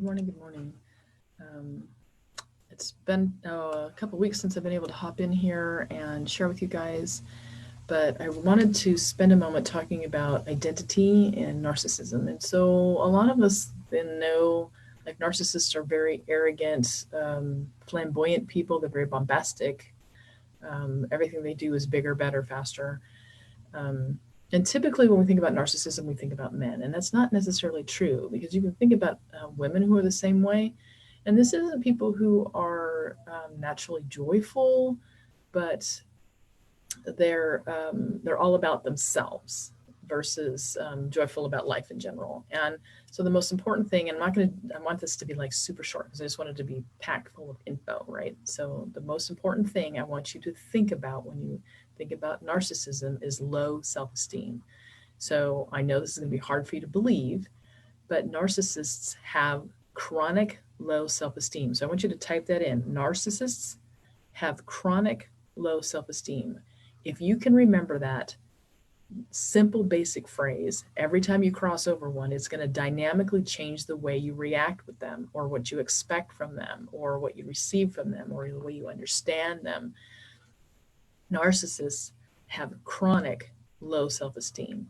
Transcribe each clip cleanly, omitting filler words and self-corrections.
morning. Good morning. Um, it's been a couple weeks since I've been able to hop in here and share with you guys, but I wanted to spend a moment talking about identity and narcissism. And so a lot of us then know like narcissists are very arrogant, flamboyant people. They're very bombastic. Everything they do is bigger, better, faster. Um, and typically, when we think about narcissism, we think about men, and that's not necessarily true because you can think about women who are the same way. And this isn't people who are naturally joyful, but they're all about themselves versus joyful about life in general. And so the most important thing, and I want this to be like super short because I just wanted to be packed full of info, right? So the most important thing I want you to think about when you think about narcissism is low self-esteem. So I know this is going to be hard for you to believe, but narcissists have chronic low self-esteem. So I want you to type that in. Narcissists have chronic low self-esteem. If you can remember that simple basic phrase, every time you cross over one, it's going to dynamically change the way you react with them or what you expect from them or what you receive from them or the way you understand them. Narcissists have chronic low self-esteem.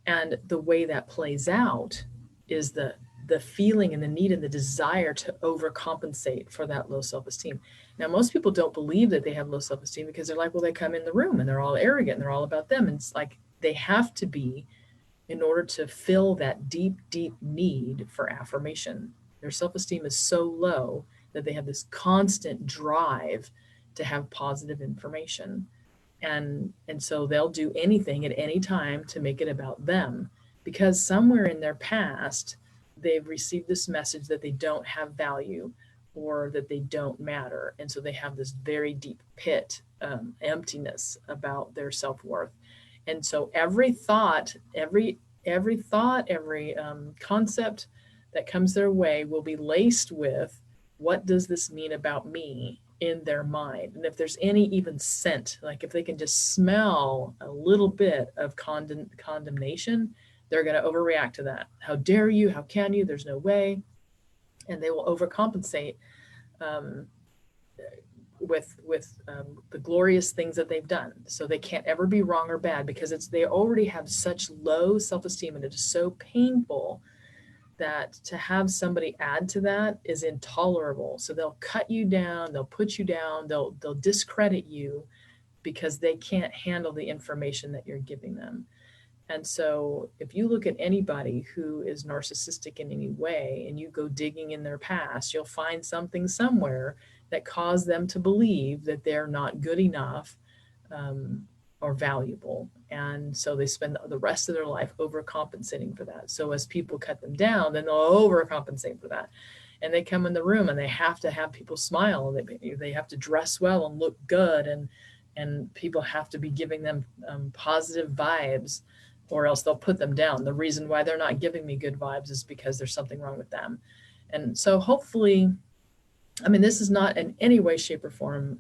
And the way that plays out is the feeling and the need and the desire to overcompensate for that low self-esteem. Now, most people don't believe that they have low self-esteem because they're like, well, they come in the room and they're all arrogant and they're all about them. And it's like they have to be in order to fill that deep, deep need for affirmation. Their self-esteem is so low that they have this constant drive to have positive information. And so they'll do anything at any time to make it about them because somewhere in their past they've received this message that they don't have value or that they don't matter, and so they have this very deep pit emptiness about their self-worth. And so every thought, every concept that comes their way will be laced with, what does this mean about me, in their mind. And if there's any even scent, like if they can just smell a little bit of condemnation, they're going to overreact to that. How dare you? How can you? There's no way. And they will overcompensate with the glorious things that they've done. So they can't ever be wrong or bad because they already have such low self-esteem, and it is so painful that to have somebody add to that is intolerable. So they'll cut you down, they'll put you down, they'll discredit you because they can't handle the information that you're giving them. And so if you look at anybody who is narcissistic in any way and you go digging in their past, you'll find something somewhere that caused them to believe that they're not good enough or valuable. And so they spend the rest of their life overcompensating for that. So as people cut them down, then they'll overcompensate for that. And they come in the room and they have to have people smile. They have to dress well and look good. And people have to be giving them positive vibes, or else they'll put them down. The reason why they're not giving me good vibes is because there's something wrong with them. And so hopefully, I mean, this is not in any way, shape, or form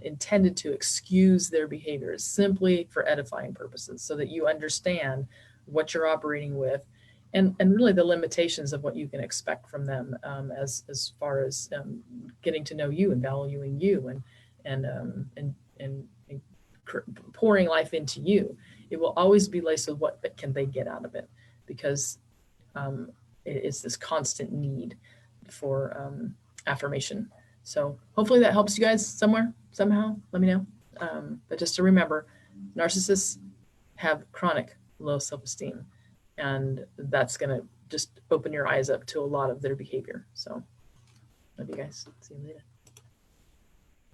intended to excuse their behaviors, simply for edifying purposes, so that you understand what you're operating with and really the limitations of what you can expect from them as far as getting to know you and valuing you and pouring life into you. It will always be laced with what can they get out of it, because it's this constant need for affirmation. So hopefully that helps you guys somewhere, somehow. Let me know. But just to remember, narcissists have chronic low self-esteem, and that's going to just open your eyes up to a lot of their behavior. So love you guys. See you later.